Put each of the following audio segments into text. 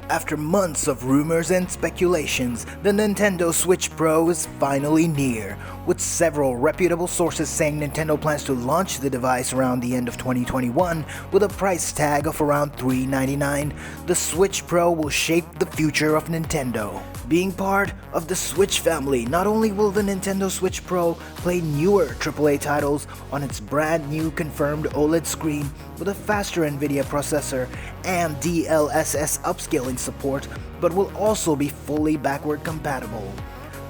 After months of rumors and speculations, the Nintendo Switch Pro is finally near, with several reputable sources saying Nintendo plans to launch the device around the end of 2021 with a price tag of around $399. The Switch Pro will shape the future of Nintendo. Being part of the Switch family, not only will the Nintendo Switch Pro play newer AAA titles on its brand new confirmed OLED screen with a faster Nvidia processor and DLSS upscaling support, but will also be fully backward compatible.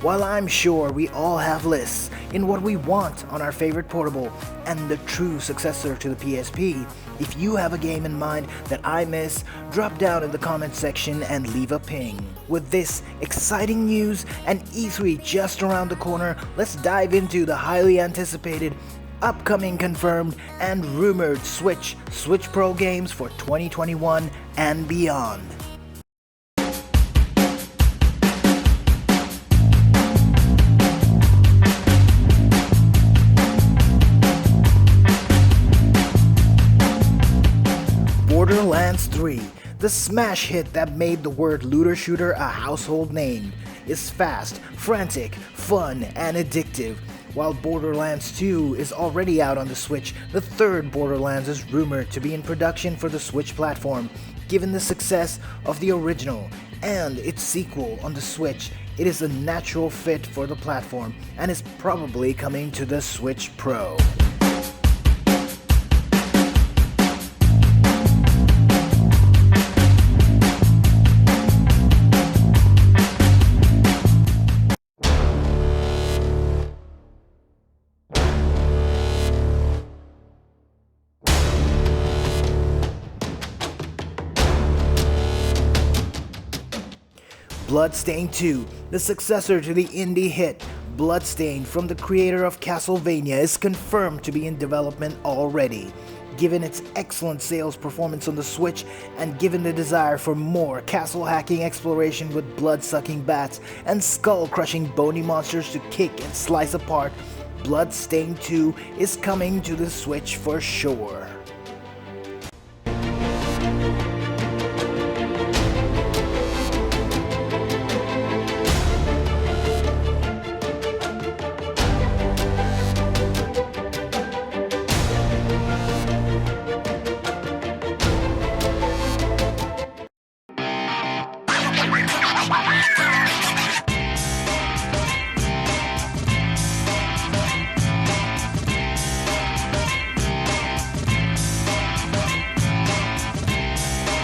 While I'm sure we all have lists in what we want on our favorite portable and the true successor to the PSP, if you have a game in mind that I miss, drop down in the comment section and leave a ping. With this exciting news and E3 just around the corner, let's dive into the highly anticipated, upcoming confirmed, and rumored Switch Pro games for 2021 and beyond. Borderlands 3, the smash hit that made the word looter shooter a household name, is fast, frantic, fun, and addictive. While Borderlands 2 is already out on the Switch, the third Borderlands is rumored to be in production for the Switch platform. Given the success of the original and its sequel on the Switch, it is a natural fit for the platform and is probably coming to the Switch Pro. Bloodstained 2, the successor to the indie hit Bloodstained from the creator of Castlevania, is confirmed to be in development already. Given its excellent sales performance on the Switch, and given the desire for more castle-hacking exploration with blood-sucking bats and skull-crushing bony monsters to kick and slice apart, Bloodstained 2 is coming to the Switch for sure.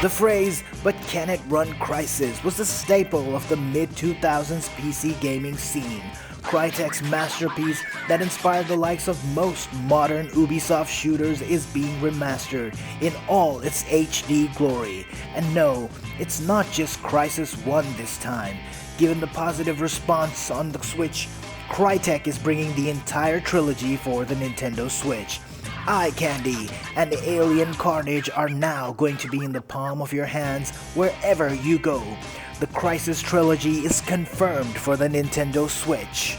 The phrase, "but can it run Crysis?" was a staple of the mid-2000s PC gaming scene. Crytek's masterpiece that inspired the likes of most modern Ubisoft shooters is being remastered in all its HD glory. And no, it's not just Crysis 1 this time. Given the positive response on the Switch, Crytek is bringing the entire trilogy for the Nintendo Switch. Eye Candy and Alien Carnage are now going to be in the palm of your hands wherever you go. The Crysis trilogy is confirmed for the Nintendo Switch.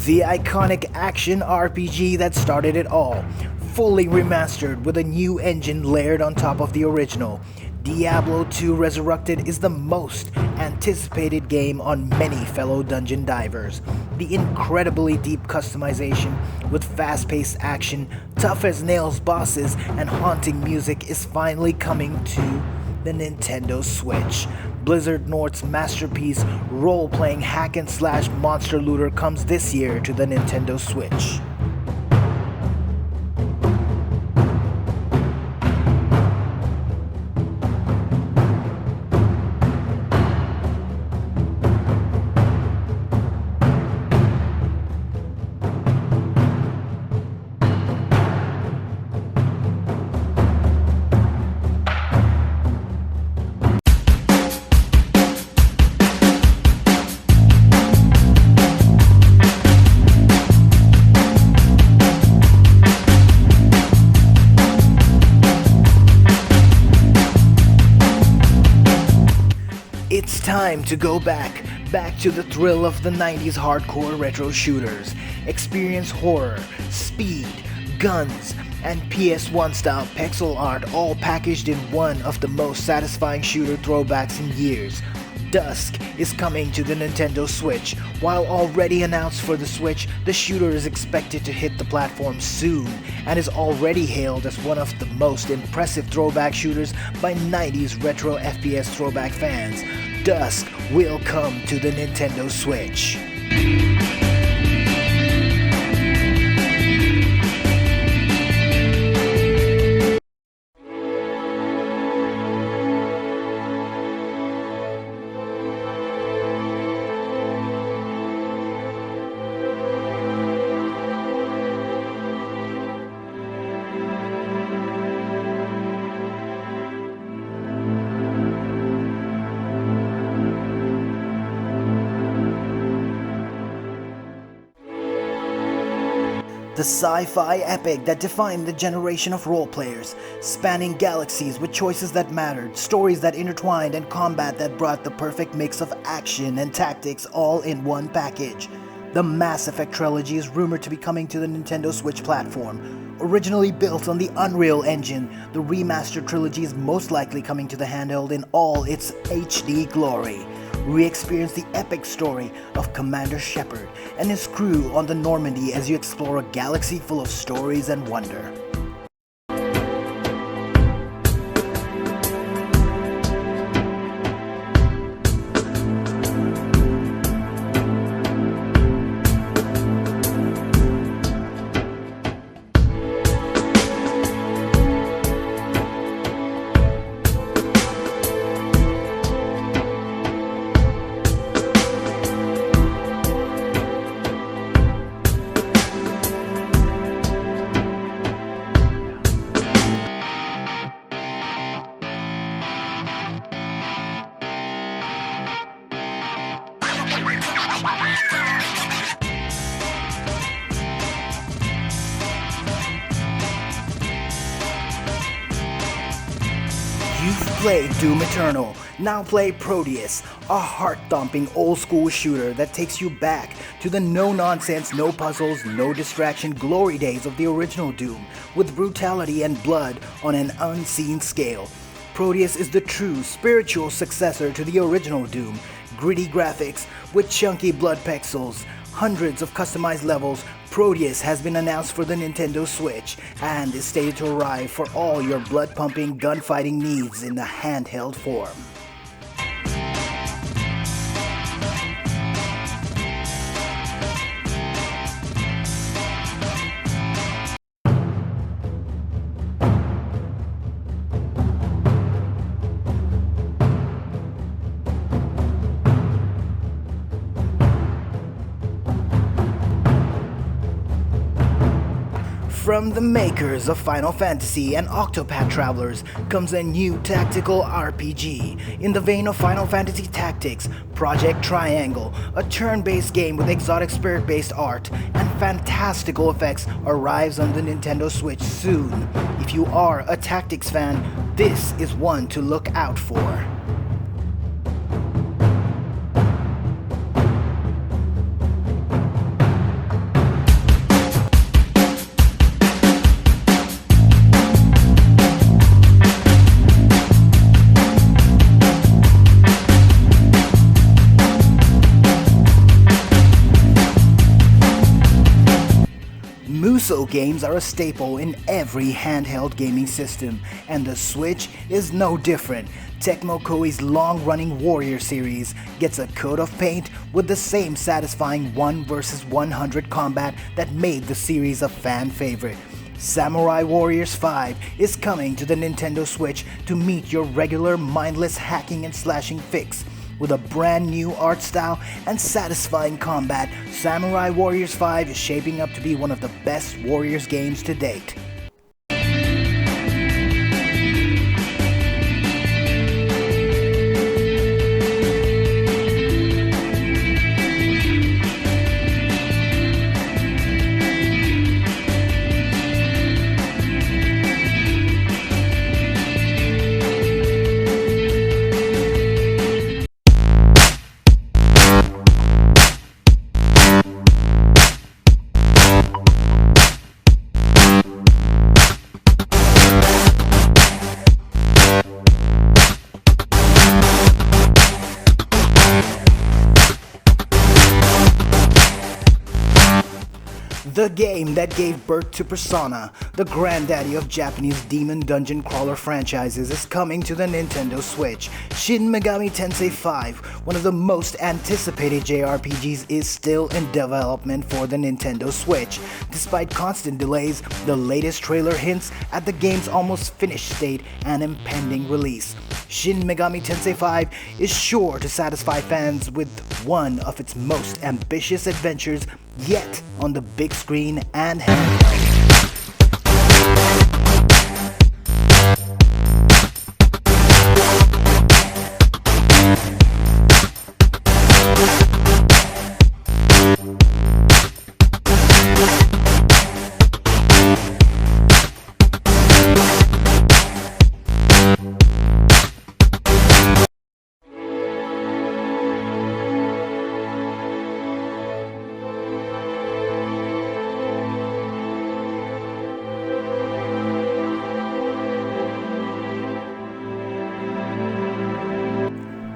The iconic action RPG that started it all, fully remastered with a new engine layered on top of the original. Diablo 2 Resurrected is the most anticipated game on many fellow dungeon divers. The incredibly deep customization with fast-paced action, tough-as-nails bosses, and haunting music is finally coming to the Nintendo Switch. Blizzard North's masterpiece, role-playing hack-and-slash monster looter comes this year to the Nintendo Switch. time to go back to the thrill of the 90s hardcore retro shooters. Experience horror, speed, guns, and PS1 style pixel art all packaged in one of the most satisfying shooter throwbacks in years. Dusk is coming to the Nintendo Switch. While already announced for the Switch, the shooter is expected to hit the platform soon and is already hailed as one of the most impressive throwback shooters by 90s retro FPS throwback fans. Dusk will come to the Nintendo Switch. The sci-fi epic that defined the generation of role players, spanning galaxies with choices that mattered, stories that intertwined, and combat that brought the perfect mix of action and tactics all in one package. The Mass Effect trilogy is rumored to be coming to the Nintendo Switch platform. Originally built on the Unreal Engine, the remastered trilogy is most likely coming to the handheld in all its HD glory. Re-experience the epic story of Commander Shepard and his crew on the Normandy as you explore a galaxy full of stories and wonder. You've played Doom Eternal, now play Proteus, a heart-thumping old-school shooter that takes you back to the no-nonsense, no-puzzles, no-distraction glory days of the original Doom, with brutality and blood on an unseen scale. Proteus is the true spiritual successor to the original Doom. Gritty graphics with chunky blood pixels, hundreds of customized levels. Proteus has been announced for the Nintendo Switch and is slated to arrive for all your blood-pumping, gunfighting needs in the handheld form. From the makers of Final Fantasy and Octopath Travelers comes a new tactical RPG. In the vein of Final Fantasy Tactics, Project Triangle, a turn-based game with exotic spirit-based art and fantastical effects, arrives on the Nintendo Switch soon. If you are a tactics fan, this is one to look out for. Musou games are a staple in every handheld gaming system, and the Switch is no different. Tecmo Koei's long-running Warrior series gets a coat of paint with the same satisfying 1 vs 100 combat that made the series a fan favorite. Samurai Warriors 5 is coming to the Nintendo Switch to meet your regular mindless hacking and slashing fix. With a brand new art style and satisfying combat, Samurai Warriors 5 is shaping up to be one of the best Warriors games to date. The game that gave birth to Persona, the granddaddy of Japanese demon dungeon crawler franchises, is coming to the Nintendo Switch. Shin Megami Tensei 5, one of the most anticipated JRPGs, is still in development for the Nintendo Switch. Despite constant delays, the latest trailer hints at the game's almost finished state and impending release. Shin Megami Tensei 5 is sure to satisfy fans with one of its most ambitious adventures yet on the big screen and handheld.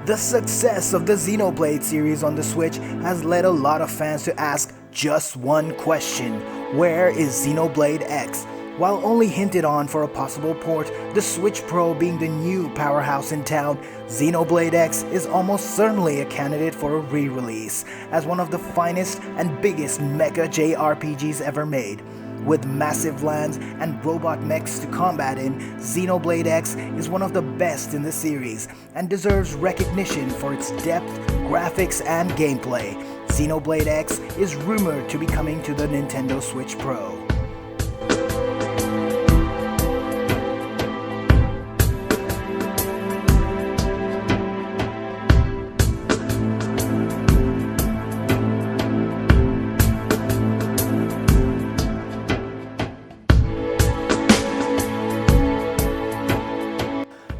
The success of the Xenoblade series on the Switch has led a lot of fans to ask just one question: where is Xenoblade X? While only hinted on for a possible port, the Switch Pro being the new powerhouse in town, Xenoblade X is almost certainly a candidate for a re-release, as one of the finest and biggest mecha JRPGs ever made. With massive lands and robot mechs to combat in, Xenoblade X is one of the best in the series and deserves recognition for its depth, graphics, and gameplay. Xenoblade X is rumored to be coming to the Nintendo Switch Pro.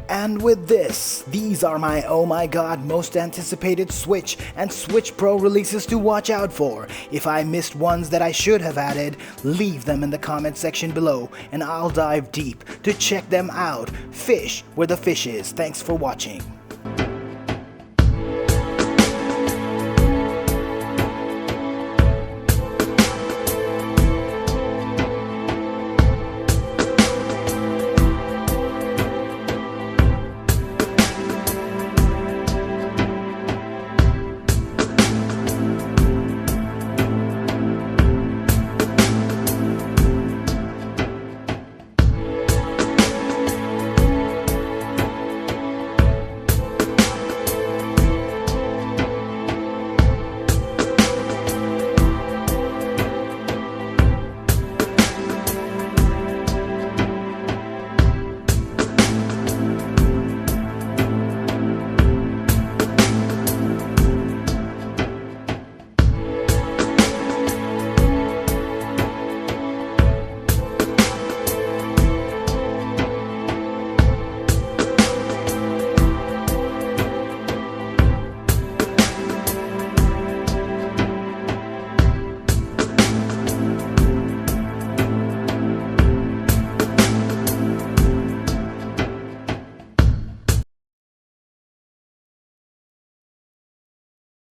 And with this, these are my oh my god most anticipated Switch and Switch Pro releases to watch out for. If I missed ones that I should have added, leave them in the comment section below and I'll dive deep to check them out. Fish where the fish is. Thanks for watching.